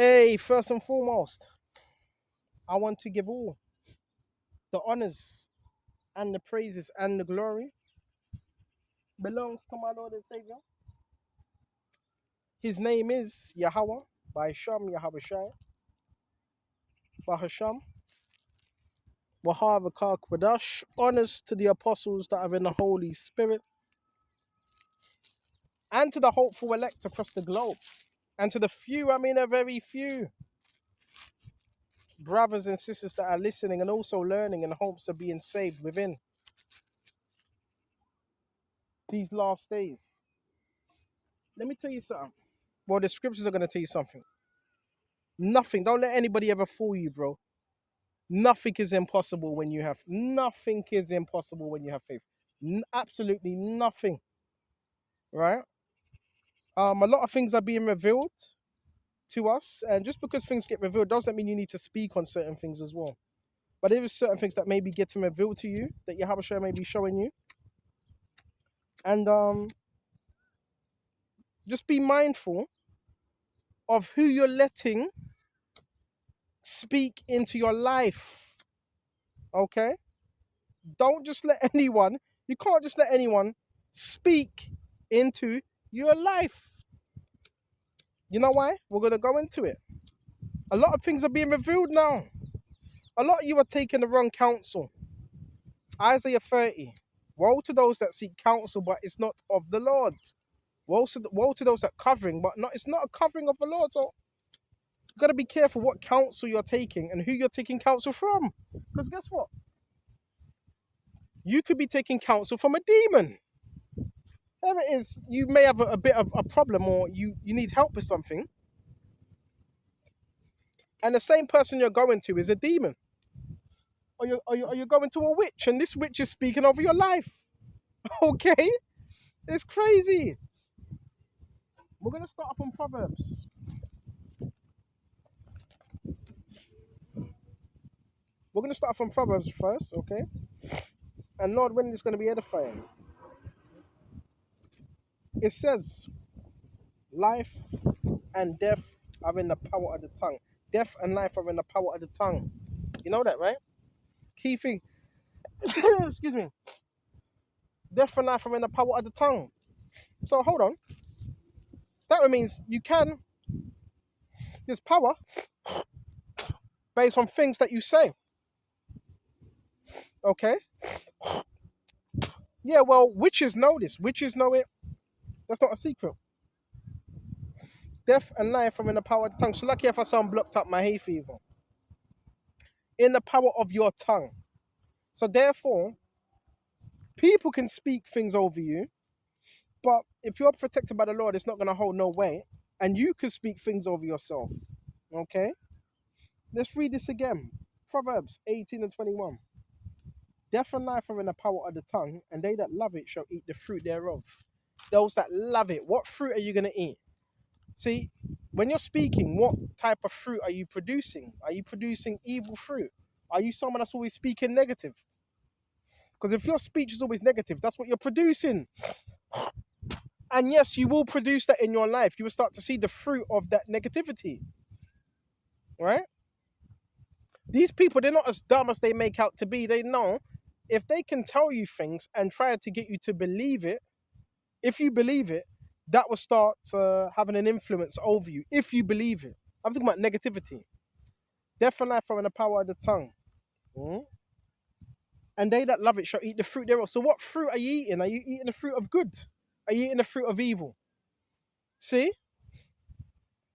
Hey, first and foremost, I want to give all the honors and the praises and the glory belongs to my Lord and Savior. His name is Yahweh by Sham Yahweh Shai, Bahasham, Wahav Kwadash. Honors to the apostles that are in the Holy Spirit and to the hopeful elect across the globe. And to the few, I mean a very few, brothers and sisters that are listening and also learning in hopes of being saved within these last days. Let me tell you something. Well, the scriptures are going to tell you something. Nothing. Don't let anybody ever fool you, bro. Nothing is impossible when you have. Nothing is impossible when you have faith. Absolutely nothing. Right? A lot of things are being revealed to us, and just because things get revealed doesn't mean you need to speak on certain things as well. But there is certain things that maybe get revealed to you that Yahushua may be showing you, and just be mindful of who you're letting speak into your life. Okay? Don't just let anyone, you can't just let anyone speak into your life. You know why? We're going to go into it. A lot of things are being revealed now. A lot of you are taking the wrong counsel. Isaiah 30. Woe to those that seek counsel, but it's not of the Lord. Woe to those that covering, but it's not a covering of the Lord. So you've got to be careful what counsel you're taking and who you're taking counsel from. Because guess what? You could be taking counsel from a demon. Whatever it is, you may have a bit of a problem or you need help with something. And the same person you're going to is a demon. Or you're going to a witch and this witch is speaking over your life. Okay? It's crazy. We're going to start off on Proverbs. We're going to start from Proverbs first, okay? And Lord, when it's going to be edifying. It says, life and death are in the power of the tongue. Death and life are in the power of the tongue. You know that, right? Key thing. Excuse me. Death and life are in the power of the tongue. So hold on. That means there's power based on things that you say. Okay? Yeah, well, witches know this. Witches know it. That's not a secret. Death and life are in the power of the tongue. So lucky if I sound blocked up my hay fever. In the power of your tongue. So therefore, people can speak things over you, but if you're protected by the Lord, it's not going to hold no weight. And you can speak things over yourself. Okay? Let's read this again. Proverbs 18 and 21. Death and life are in the power of the tongue, and they that love it shall eat the fruit thereof. Those that love it, what fruit are you going to eat? See, when you're speaking, what type of fruit are you producing? Are you producing evil fruit? Are you someone that's always speaking negative? Because if your speech is always negative, that's what you're producing. And yes, you will produce that in your life. You will start to see the fruit of that negativity. Right? These people, they're not as dumb as they make out to be. They know if they can tell you things and try to get you to believe it, if you believe it, that will start having an influence over you. If you believe it. I'm talking about negativity. Death and life are in the power of the tongue. Mm? And they that love it shall eat the fruit thereof. So what fruit are you eating? Are you eating the fruit of good? Are you eating the fruit of evil? See?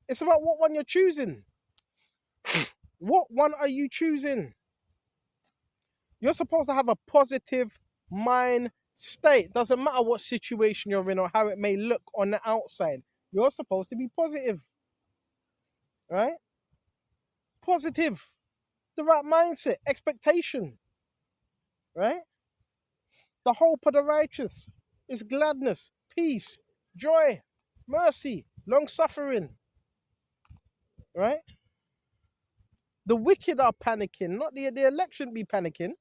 It's about what one you're choosing. What one are you choosing? You're supposed to have a positive mind state. Doesn't matter what situation you're in or how it may look on the outside. You're supposed to be positive. Right? Positive. The right mindset. Expectation. Right? The hope of the righteous is gladness, peace, joy, mercy, long suffering. Right? The wicked are panicking, not the election be panicking.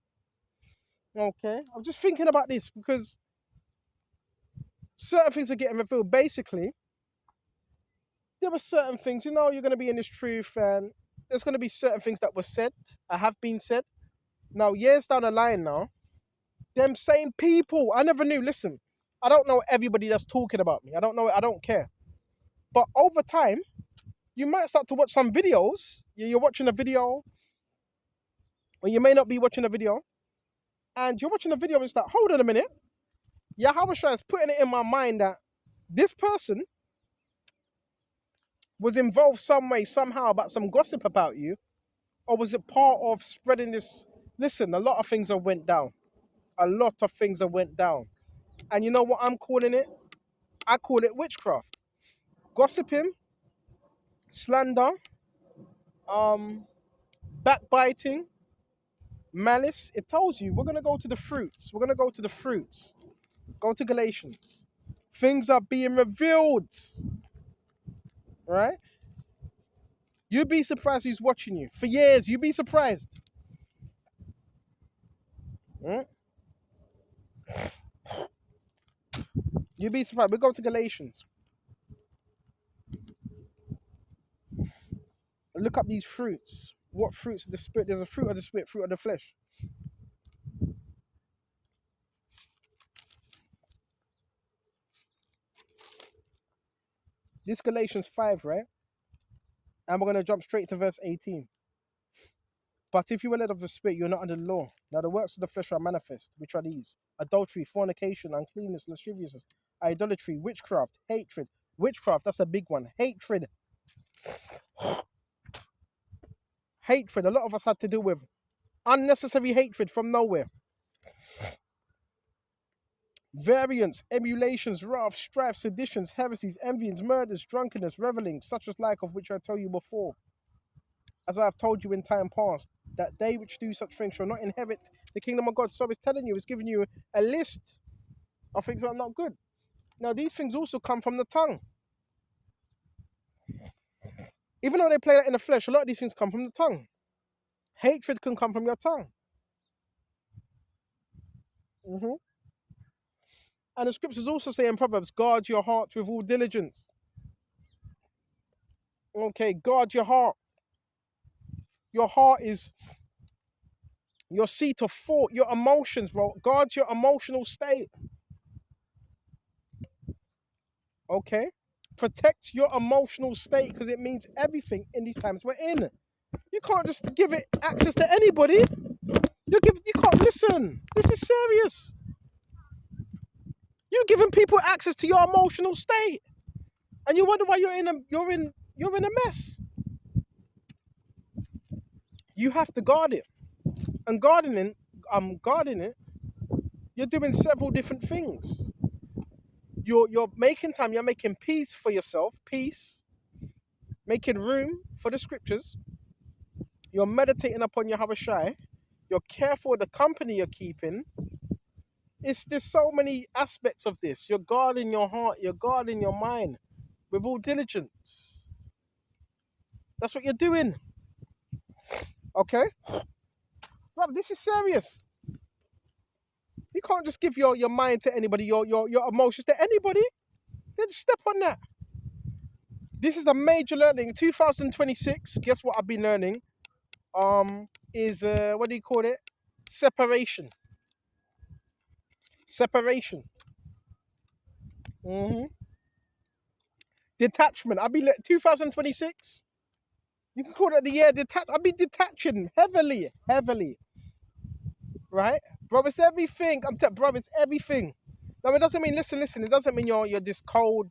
Okay? I'm just thinking about this because certain things are getting revealed. Basically, there were certain things, you're going to be in this truth, and there's going to be certain things that were said, have been said. Now, years down the line now, them same people, I never knew, listen, I don't know everybody that's talking about me. I don't know, I don't care. But over time, you might start to watch some videos. You're watching a video, or you may not be watching a video, and you're watching a video and it's like, hold on a minute. Yahweh Shai is putting it in my mind that this person was involved some way, somehow, about some gossip about you, or was it part of spreading this? Listen, a lot of things have went down. A lot of things have went down. And you know what I'm calling it? I call it witchcraft. Gossiping, slander, um, backbiting, malice. It tells you we're going to go to the fruits. We're going to go to the fruits. Go to Galatians. Things are being revealed. Right? You'd be surprised who's watching you. For years, you'd be surprised. Mm? You'd be surprised. We go to Galatians. Look up these fruits. What fruits of the Spirit? There's a fruit of the Spirit, fruit of the flesh. This Galatians 5, right? And we're going to jump straight to verse 18. But if you were led of the Spirit, you're not under the law. Now the works of the flesh are manifest, which are these: adultery, fornication, uncleanness, lasciviousness, idolatry, witchcraft, hatred. Witchcraft, that's a big one. Hatred. Hatred. A lot of us had to do with unnecessary hatred from nowhere. Variance, emulations, wrath, strife, seditions, heresies, envyings, murders, drunkenness, revellings, such as like of which I told you before, as I have told you in time past, that they which do such things shall not inherit the kingdom of God. So it's telling you, it's giving you a list of things that are not good. Now, these things also come from the tongue. Even though they play that in the flesh, a lot of these things come from the tongue. Hatred can come from your tongue. And the scriptures also say in Proverbs, guard your heart with all diligence. Okay, guard your heart. Your heart is your seat of thought, your emotions, bro. Guard your emotional state. Okay? Protect your emotional state, because it means everything in these times we're in. You can't just give it access to anybody. You can't listen. This is serious. You're giving people access to your emotional state, and you wonder why you're in a mess. You have to guard it, and guarding it. You're doing several different things. You're making time. You're making peace for yourself. Peace. Making room for the scriptures. You're meditating upon your Yahweh Shai. You're careful with the company you're keeping. There's so many aspects of this. You're guarding your heart. You're guarding your mind with all diligence. That's what you're doing. Okay? Bro, this is serious. You can't just give your mind to anybody, your emotions to anybody. Then just step on that. This is a major learning. 2026, guess what I've been learning? Is what do you call it? Separation. Separation. Detachment. 2026. You can call it the year detach. I'll be detaching heavily. Right, bro? It's everything. Bro, it's everything. Now it doesn't mean listen. It doesn't mean you're this cold,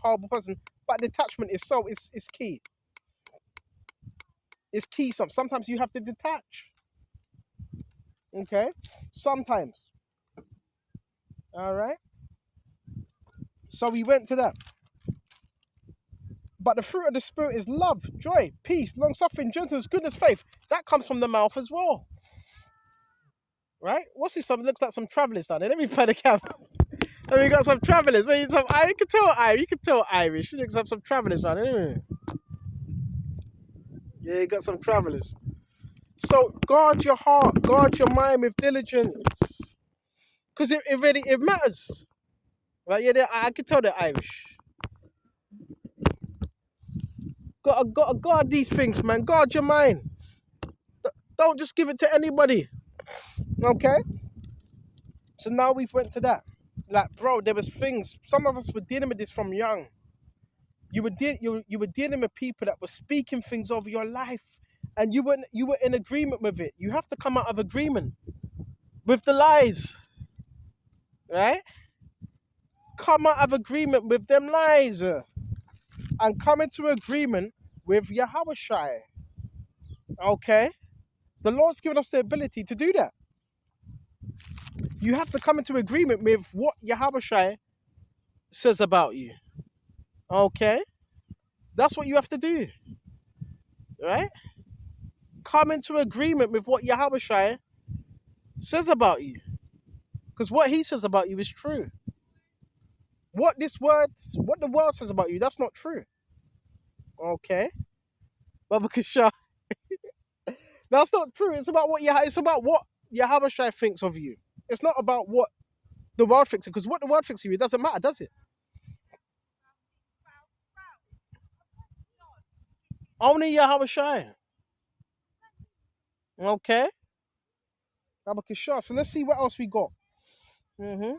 horrible person. But detachment is it's key. It's key. Sometimes you have to detach. Okay, sometimes. All right. So we went to that. But the fruit of the Spirit is love, joy, peace, long-suffering, gentleness, goodness, faith. That comes from the mouth as well. Right? What's this? It looks like some travelers down there. Let me play the camera. We got some travelers. You can tell Irish. You can tell Irish. You looks like some travelers down there. Yeah, you got some travelers. So guard your heart, guard your mind with diligence. Because it matters. Right? Yeah, I can tell they're Irish. Gotta guard these things, man. Guard your mind. Don't just give it to anybody. Okay? So now we've went to that. Like, bro, there was things. Some of us were dealing with this from young. You were dealing with people that were speaking things over your life, and you were in agreement with it. You have to come out of agreement with the lies, right? Come out of agreement with them lies, and come into agreement with Yahushua. Okay, the Lord's given us the ability to do that. You have to come into agreement with what Yahushua says about you. Okay, that's what you have to do, right? Come into agreement with what Yahushua says about you, because what He says about you is true. What the world says about you, that's not true. Okay, but because that's not true. It's about what Yahushua thinks of you. It's not about what the world thinks, because what the world thinks of you, it doesn't matter, does it? Only Yahushua. Okay, so let's see what else we got. hmm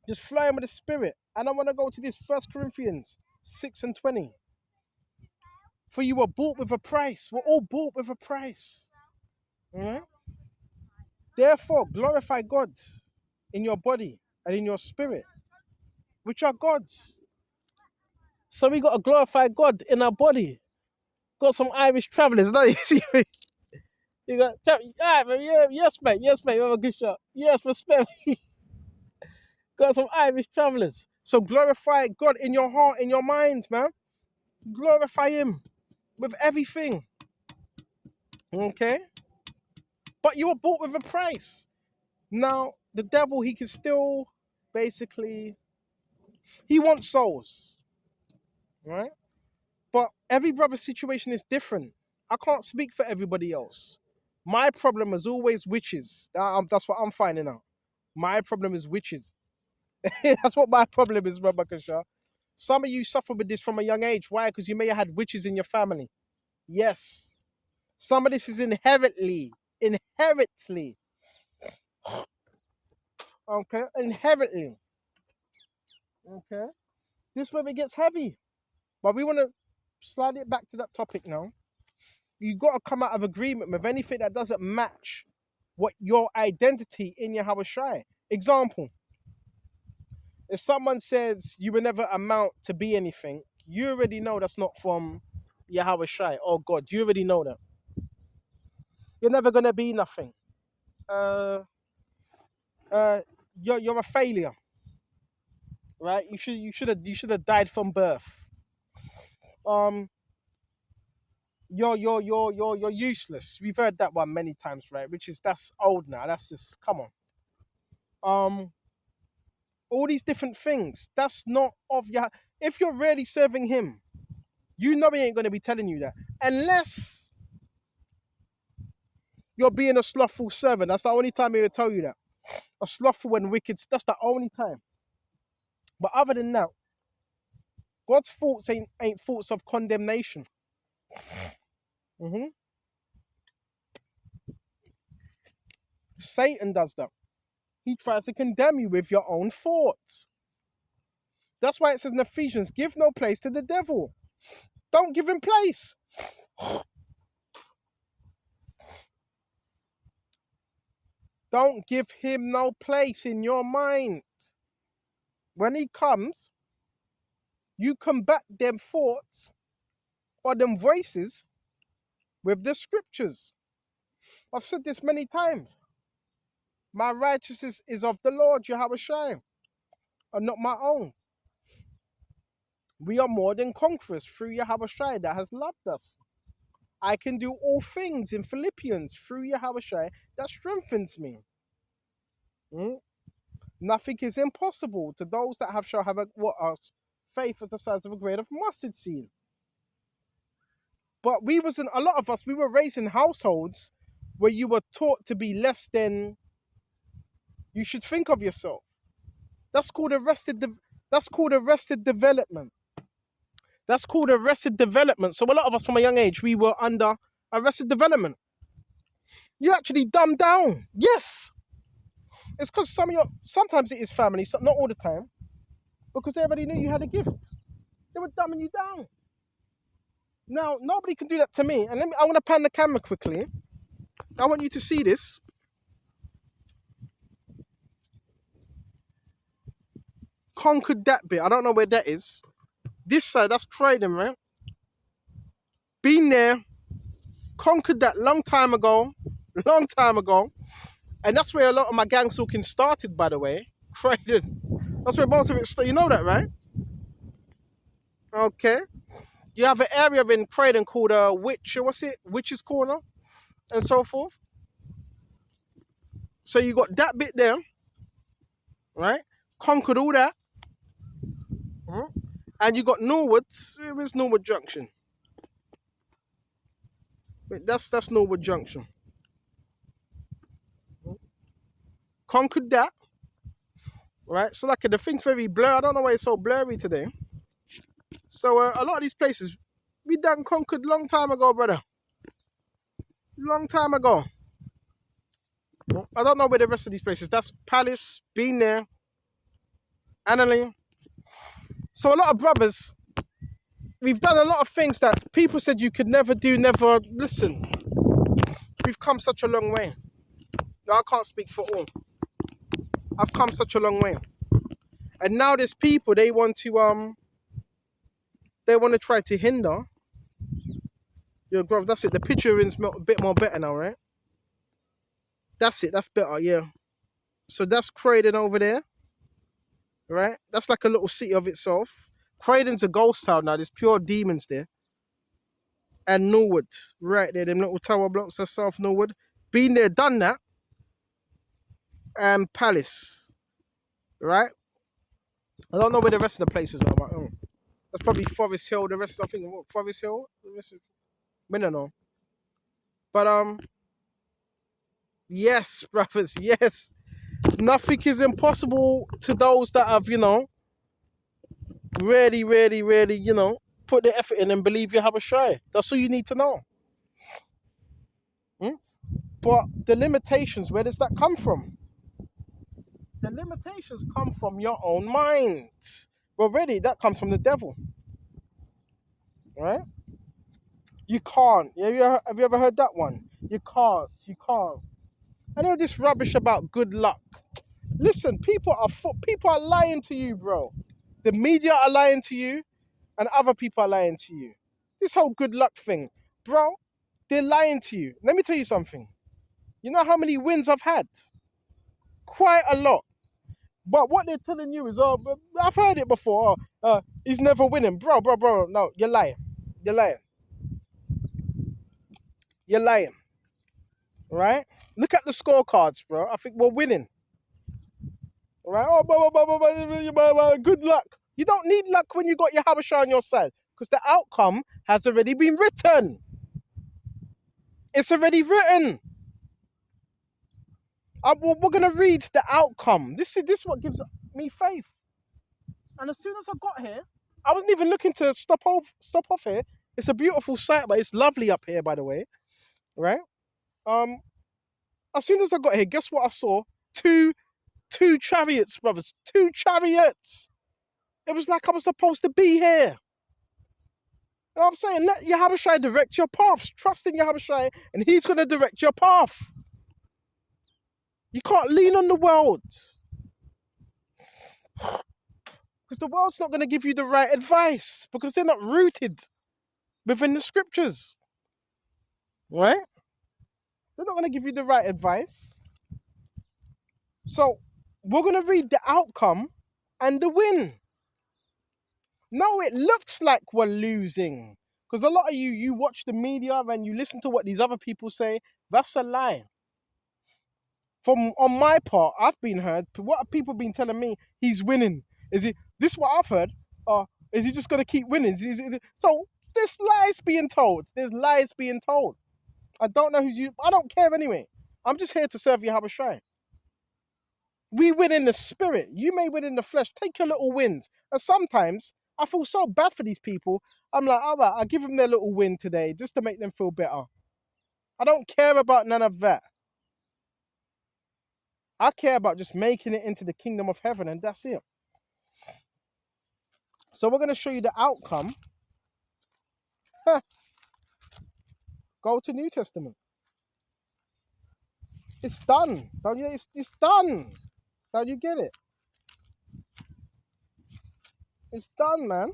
Just flying with the spirit, and I want to go to this 1 Corinthians 6:20. For you were bought with a price. We're all bought with a price. Mhm. Therefore, glorify God in your body and in your spirit, which are God's. So we got to glorify God in our body. Got some Irish travellers, no? You see me? You got, alright, man, yeah, yes, mate, you have a good shot. Yes, respect. Got some Irish travellers. So glorify God in your heart, in your mind, man. Glorify Him with everything. Okay? But you were bought with a price. Now, the devil, he can still basically, he wants souls, right? But every brother's situation is different. I can't speak for everybody else. My problem is always witches. That's what I'm finding out. My problem is witches. That's what my problem is, Brother Kasha. Some of you suffer with this from a young age. Why? Because you may have had witches in your family. Yes. Some of this is inherently. Okay? Inherently. Okay? This is where it gets heavy. But we want to slide it back to that topic now. You got to come out of agreement with anything that doesn't match what your identity in Yahushua. Example, if someone says you will never amount to be anything, you already know that's not from Yahushua or God. You already know that. You're never going to be nothing. Uh, you're a failure, right? You should have died from birth. You're useless. We've heard that one many times, right? That's old now. That's just, come on. Um, all these different things. That's not of your. If you're really serving Him, you know He ain't going to be telling you that, unless you're being a slothful servant. That's the only time He will tell you that. A slothful and wicked. That's the only time. But other than that, God's thoughts ain't thoughts of condemnation. hmm Satan does that. He tries to condemn you with your own thoughts. That's why it says in Ephesians, give no place to the devil. Don't give him place. Don't give him no place in your mind. When he comes, you combat them thoughts or them voices with the scriptures. I've said this many times. My righteousness is of the Lord, Yahushua, and not my own. We are more than conquerors through Yahushua that has loved us. I can do all things in Philippians through Yahushua that strengthens me. Mm? Nothing is impossible to those that shall have faith as the size of a grain of mustard seed. But a lot of us, we were raised in households where you were taught to be less than you should think of yourself. That's called arrested development. That's called arrested development. So a lot of us from a young age, we were under arrested development. You actually dumbed down. Yes. It's because sometimes it is family, not all the time, because they already knew you had a gift. They were dumbing you down. Now, nobody can do that to me. And I want to pan the camera quickly. I want you to see this. Conquered that bit. I don't know where that is. This side, that's Croydon, right? Been there, conquered that long time ago. And that's where a lot of my gang stalking started, by the way. Croydon. That's where most of it started. You know that, right? Okay. You have an area in Croydon called Witch's Corner, and so forth. So you got that bit there, right? Conquered all that. And you got Norwood. Where is Norwood Junction? Wait, that's Norwood Junction. Conquered that. Right? So like the thing's very blurry. I don't know why it's so blurry today. So a lot of these places we done conquered long time ago, brother. Long time ago. I don't know where the rest of these places. That's Palace, been there, Annalee. So a lot of brothers, we've done a lot of things that people said you could never do, never listen. We've come such a long way. Now, I can't speak for all. I've come such a long way. And now there's people, they want to try to hinder your growth. That's it. The picture is a bit more better now, right? That's it. That's better, yeah. So that's Croydon over there, right? That's like a little city of itself. Croydon's a ghost town now. There's pure demons there. And Norwood, right there, them little tower blocks. That's South Norwood. Been there, done that. And Palace, right? I don't know where the rest of the places are, but that's probably Forest Hill. The rest, I think, what, Forest Hill. The rest of, I don't know. But yes, brothers, yes. Nothing is impossible to those that have, really, really, really, put the effort in and believe you have a try. That's all you need to know. But the limitations, where does that come from? The limitations come from your own mind. Well, really, that comes from the devil. Right? You can't. Have you ever heard that one? You can't. I know this rubbish about good luck. Listen, people are lying to you, bro. The media are lying to you, and other people are lying to you. This whole good luck thing, bro, they're lying to you. Let me tell you something. You know how many wins I've had? Quite a lot. But what they're telling you is, I've heard it before. He's never winning, bro. No, you're lying. You're lying. Right? Look at the scorecards, bro. I think we're winning. Right? Oh, good luck. You don't need luck when you got your Habasha on your side, because the outcome has already been written. It's already written. We're gonna read the outcome. This is what gives me faith. And as soon as I got here, I wasn't even looking to stop off here. It's a beautiful sight, but it's lovely up here, by the way. Right? As soon as I got here, guess what I saw? Two chariots, brothers. 2 chariots. It was like I was supposed to be here. You know what I'm saying? Let Yahushua direct your paths. Trust in Yahushua, and he's going to direct your path. You can't lean on the world. Because the world's not going to give you the right advice, because they're not rooted within the scriptures. Right? They're not going to give you the right advice. So, we're going to read the outcome and the win. No, it looks like we're losing. Because a lot of you watch the media and you listen to what these other people say. That's a lie. On my part, I've been heard. What have people been telling me? He's winning. Is it this? What I've heard? Is he just gonna keep winning? So there's lies being told. I don't know who's you. I don't care anyway. I'm just here to serve you Habashai. We win in the spirit. You may win in the flesh. Take your little wins. And sometimes I feel so bad for these people. I'm like, all right, I'll give them their little win today just to make them feel better. I don't care about none of that. I care about just making it into the kingdom of heaven, and that's it. So we're going to show you the outcome. Go to New Testament. It's done. Don't you? It's done. Don't you get it? It's done, man.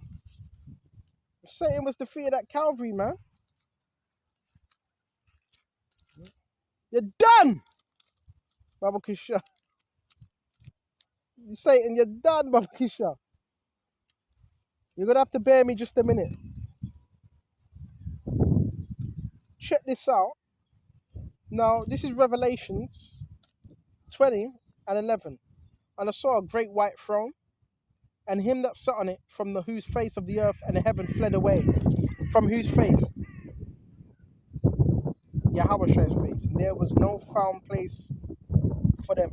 Satan was defeated at Calvary, man. You're done, Baba Kisha. Satan, you're done, Baba Kisha. You're going to have to bear me just a minute. Check this out. Now, this is Revelations 20 and 11. And I saw a great white throne, and him that sat on it, from the whose face of the earth and the heaven fled away. From whose face? Yahweh's face. And there was no found place for them.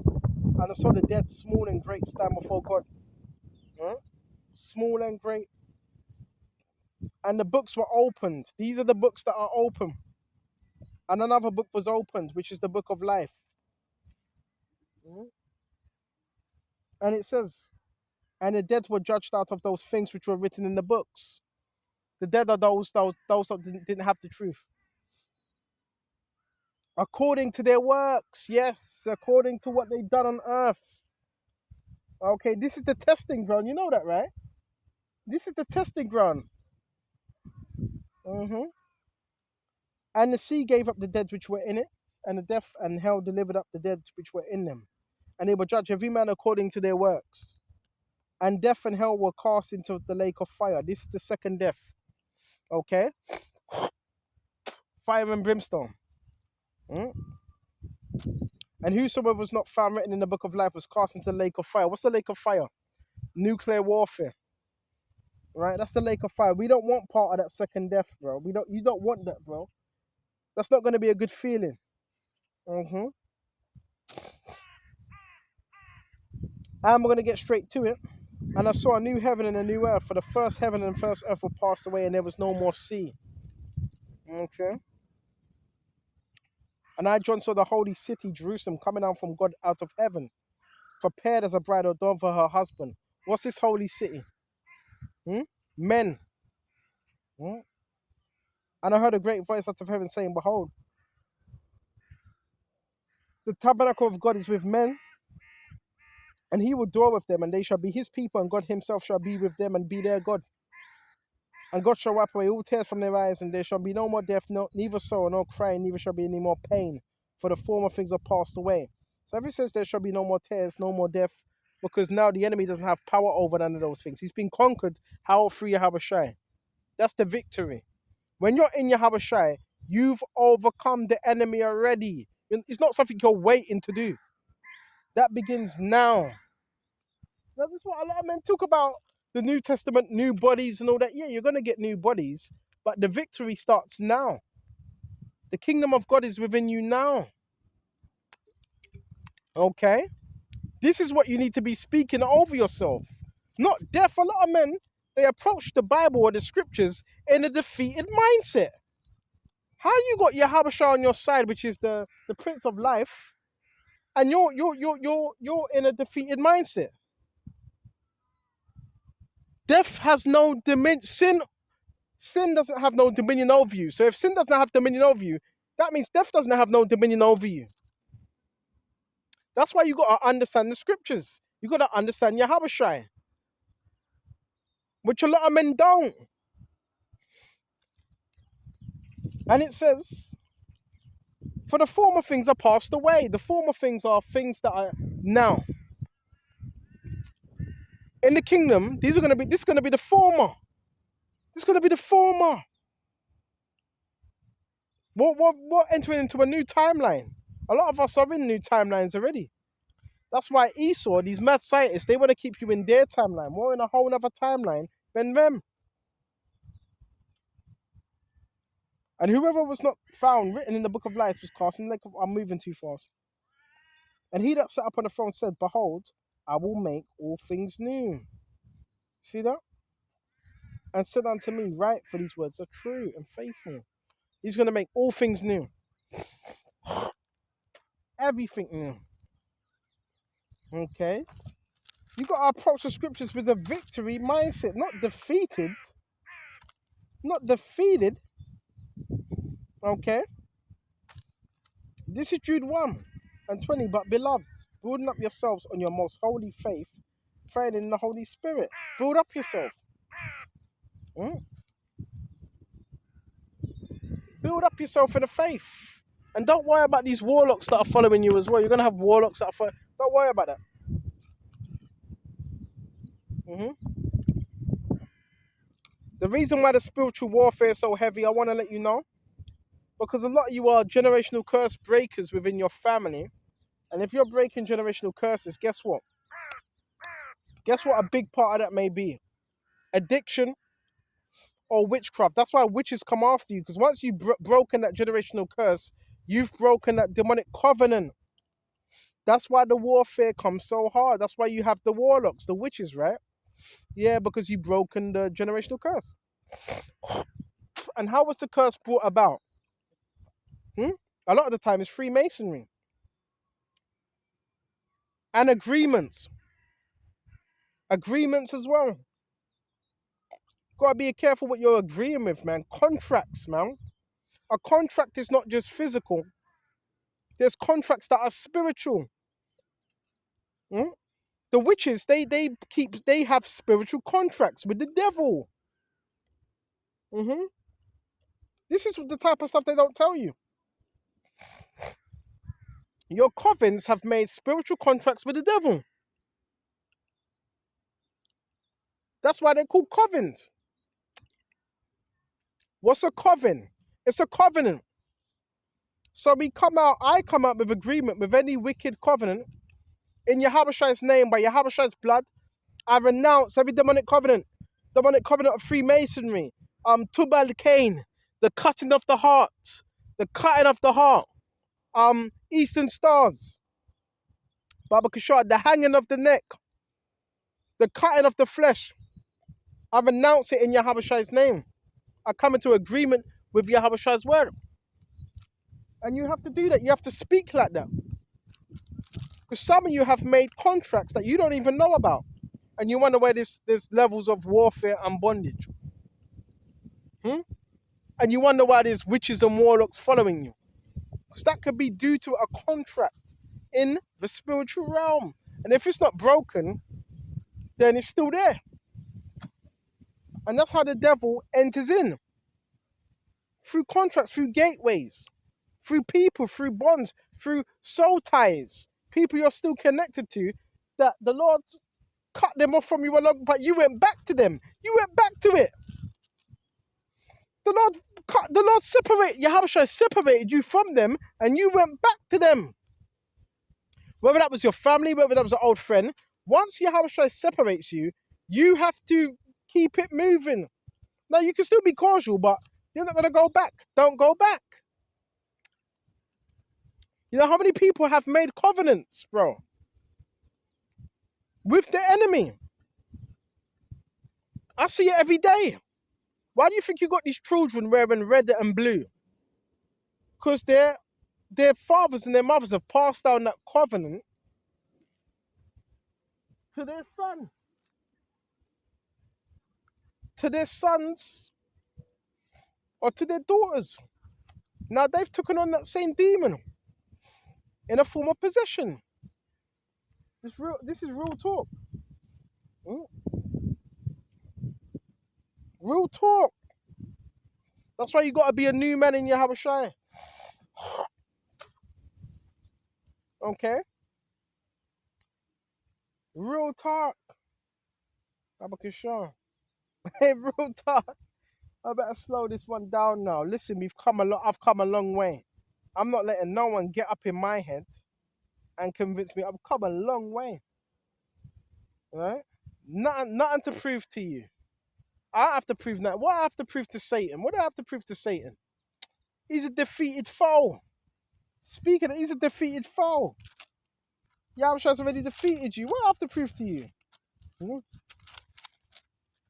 And I saw the dead, small and great, stand before God. Huh? Small and great. And the books were opened. These are the books that are open. And another book was opened, which is the book of life. And it says, and the dead were judged out of those things which were written in the books. The dead are those that didn't have the truth. According to their works, yes, according to what they've done on earth. Okay, this is the testing ground. You know that, right? This is the testing ground. And the sea gave up the dead which were in it, and the death and hell delivered up the dead which were in them. And they will judge every man according to their works. And death and hell were cast into the lake of fire. This is the second death. Okay? Fire and brimstone. And whosoever was not found written in the book of life was cast into the lake of fire. What's the lake of fire? Nuclear warfare. Right? That's the lake of fire. We don't want part of that second death, bro. You don't want that, bro. That's not going to be a good feeling. And we're going to get straight to it. And I saw a new heaven and a new earth, for the first heaven and first earth were passed away, and there was no more sea. Okay. And I, John, saw the holy city, Jerusalem, coming down from God out of heaven, prepared as a bride adorned for her husband. What's this holy city? Men. And I heard a great voice out of heaven saying, behold, the tabernacle of God is with men, and he will dwell with them, and they shall be his people, and God himself shall be with them and be their God. And God shall wipe away all tears from their eyes, and there shall be no more death, neither sorrow, nor crying, neither shall be any more pain, for the former things are passed away. So if it says there shall be no more tears, no more death, because now the enemy doesn't have power over none of those things. He's been conquered, how through Yahushua. That's the victory. When you're in Yahushua, you've overcome the enemy already. It's not something you're waiting to do. That begins now. Now, this is what a lot of men talk about, the New Testament, new bodies and all that. Yeah, you're going to get new bodies, but the victory starts now. The kingdom of God is within you now. Okay? This is what you need to be speaking over yourself. Not death. A lot of men, they approach the Bible or the scriptures in a defeated mindset. How you got Yahushua on your side, which is the Prince of Life, and you're in a defeated mindset? Death has no dimension. Sin doesn't have no dominion over you. So if sin doesn't have dominion over you, that means death doesn't have no dominion over you. That's why you got to understand the scriptures. You got to understand Yahushua, which a lot of men don't. And it says, for the former things are passed away. The former things are things that are now. In the kingdom, this is going to be the former. This is going to be the former. We're entering into a new timeline. A lot of us are in new timelines already. That's why Esau, these mad scientists, they want to keep you in their timeline. We're in a whole other timeline than them. And whoever was not found written in the book of life was cast in the lake of... I'm moving too fast. And he that sat upon the throne said, behold, I will make all things new. See that? and said unto me, write, for these words are true and faithful. He's going to make all things new. Everything new. Okay? You got to approach the scriptures with a victory mindset, not defeated. Not defeated. Okay? This is Jude 1:20. But beloved, building up yourselves on your most holy faith, praying in the Holy Spirit. Build up yourself. Mm? Build up yourself in the faith. And don't worry about these warlocks that are following you as well. You're going to have warlocks that are following. Don't worry about that. hmm The reason why the spiritual warfare is so heavy, I want to let you know. Because a lot of you are generational curse breakers within your family. And if you're breaking generational curses, guess what? Guess what a big part of that may be? Addiction or witchcraft. That's why witches come after you. Because once you've broken that generational curse, you've broken that demonic covenant. That's why the warfare comes so hard. That's why you have the warlocks, the witches, right? Yeah, because you've broken the generational curse. And how was the curse brought about? A lot of the time it's Freemasonry. And agreements. Agreements as well. Gotta be careful what you're agreeing with, man. Contracts, man. A contract is not just physical. There's contracts that are spiritual. Hmm? The witches, they have spiritual contracts with the devil. This is the type of stuff they don't tell you. Your covens have made spiritual contracts with the devil. That's why they're called covens. What's a coven? It's a covenant. So I come out with agreement with any wicked covenant in Yahushua name, by Yahushua's blood. I renounce every demonic covenant of Freemasonry, Tubal Cain, the cutting of the heart, Eastern Stars, Baba Kishar, the hanging of the neck, the cutting of the flesh. I renounce it in Yahushua's name. I come into agreement with Yahushua's word. And you have to do that. You have to speak like that. Because some of you have made contracts that you don't even know about. And you wonder where there's levels of warfare and bondage. And you wonder why there's witches and warlocks following you. Because that could be due to a contract in the spiritual realm. And if it's not broken, then it's still there. And that's how the devil enters in. Through contracts, through gateways, through people, through bonds, through soul ties. People you're still connected to, that the Lord cut them off from you along, but you went back to them. You went back to it. The Lord separated you from them, and you went back to them. Whether that was your family, whether that was an old friend, once Yahushua separates you, you have to keep it moving. Now, you can still be cordial, but you're not going to go back. Don't go back. You know how many people have made covenants, bro? With the enemy. I see it every day. Why do you think you got these children wearing red and blue? Because their fathers and their mothers have passed down that covenant to their son. To their sons. Or to their daughters. Now they've taken on that same demon in a form of possession. This is real talk. Real talk. That's why you got to be a new man in Yahushua. Okay? Real talk. Abakishan. Hey, real talk. I better slow this one down now. Listen, I've come a long way. I'm not letting no one get up in my head and convince me. I've come a long way. Right? Nothing to prove to you. I have to prove that. What I have to prove to Satan? What do I have to prove to Satan? He's a defeated foe. Speaking of, he's a defeated foe. Yahushua's already defeated you. What do I have to prove to you?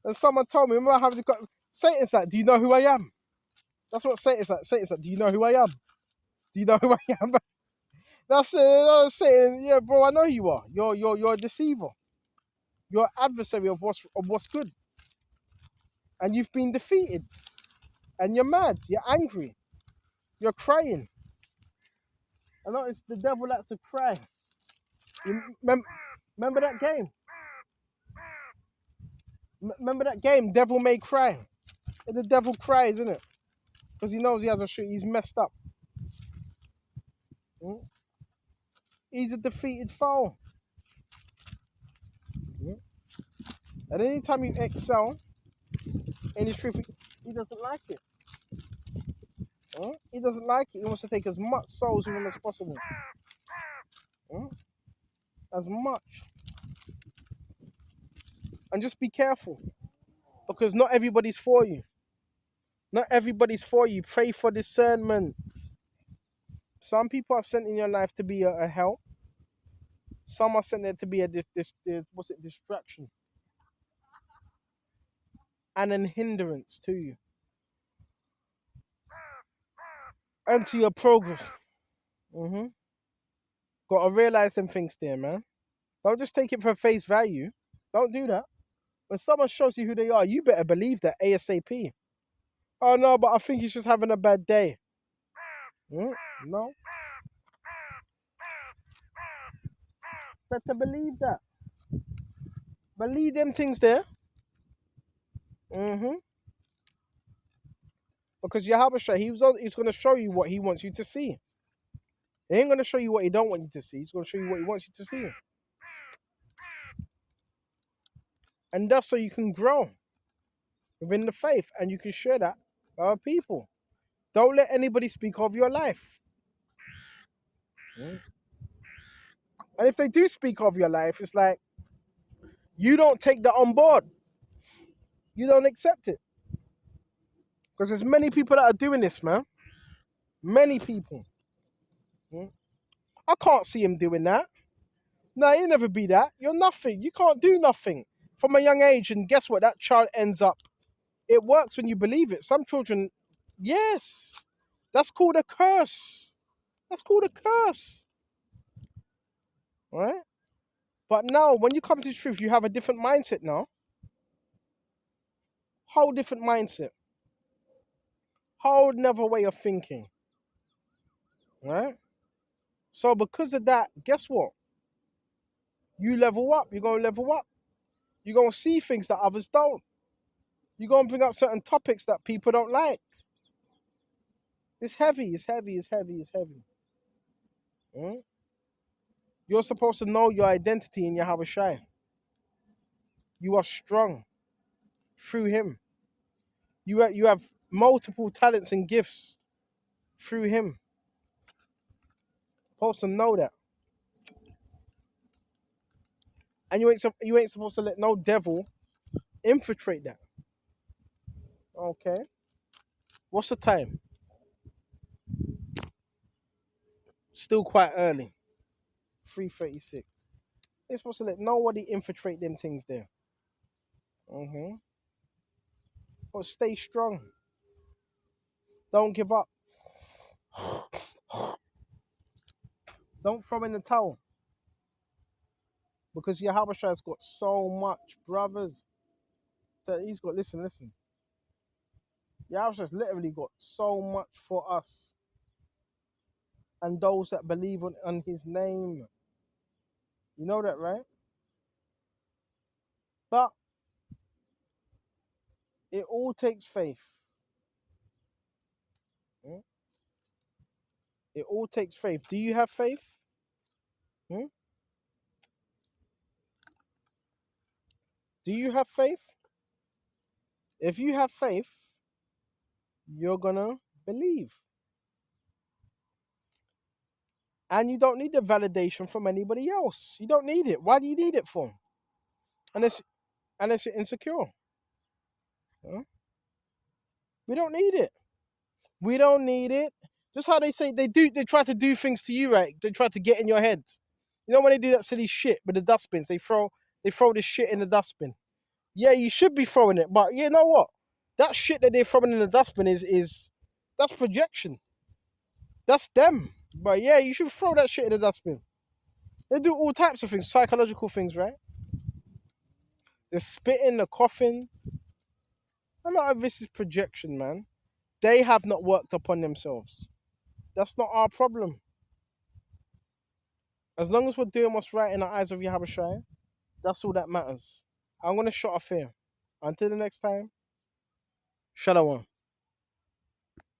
And someone told me, remember having the Satan's like, do you know who I am? That's what Satan's like. Satan's like, do you know who I am? Do you know who I am? That's it. I was saying, yeah, bro, I know who you are. You're a deceiver. You're an adversary of what's good. And you've been defeated. And you're mad. You're angry. You're crying. I noticed the devil likes to cry. You remember that game? Remember that game, Devil May Cry? And the devil cries, isn't it? Because he knows he has a shit. He's messed up. Mm? He's a defeated foe. Mm? And anytime you excel in his truth, he doesn't like it. He doesn't like it. He wants to take as much souls with him as possible. As much. And just be careful. Because not everybody's for you. Not everybody's for you. Pray for discernment. Some people are sent in your life to be a help. Some are sent there to be a distraction. And an hindrance to you. And to your progress. Got to realize them things there, man. Don't just take it for face value. Don't do that. When someone shows you who they are, you better believe that ASAP. Oh no, but I think he's just having a bad day. No. Better believe that. Believe them things there. Because Yahabashah, he's going to show you what he wants you to see. He ain't going to show you what he don't want you to see. He's going to show you what he wants you to see. And that's so you can grow within the faith and you can share that with other people. Don't let anybody speak of your life. And if they do speak of your life, it's like, you don't take that on board. You don't accept it. Because there's many people that are doing this, man. Many people. I can't see him doing that. No, you'll never be that. You're nothing. You can't do nothing from a young age. And guess what? That child ends up. It works when you believe it. Some children, yes. That's called a curse. That's called a curse. Right? But now, when you come to the truth, you have a different mindset now. Whole different mindset. Whole another way of thinking. Right? So because of that, guess what? You level up. You're going to level up. You're going to see things that others don't. You're going to bring up certain topics that people don't like. It's heavy. It's heavy. It's heavy. It's heavy. You're supposed to know your identity in Yahweh Shai. You are strong through him. You have multiple talents and gifts through him. Supposed to know that. And you ain't supposed to let no devil infiltrate that. Okay. What's the time? Still quite early. 3:36. You're supposed to let nobody infiltrate them things there. But stay strong. Don't give up. Don't throw in the towel. Because Yahweh has got so much, brothers. That he's got, listen. Yahweh has literally got so much for us. And those that believe on his name. You know that, right? But it all takes faith. It all takes faith. Do you have faith? Do you have faith? If you have faith, you're gonna believe. And you don't need the validation from anybody else. You don't need it. Why do you need it for? Unless you're insecure. We don't need it. We don't need it. Just how they say they try to do things to you, right? They try to get in your head. You know when they do that silly shit with the dustbins, they throw the shit in the dustbin. Yeah, you should be throwing it, but you know what? That shit that they're throwing in the dustbin is that's projection. That's them. But yeah, you should throw that shit in the dustbin. They do all types of things, psychological things, right? The spitting, the coughing. A lot of this is projection, man. They have not worked upon themselves. That's not our problem. As long as we're doing what's right in the eyes of Yahweh Shai, that's all that matters. I'm gonna shut off here. Until the next time, Shalom.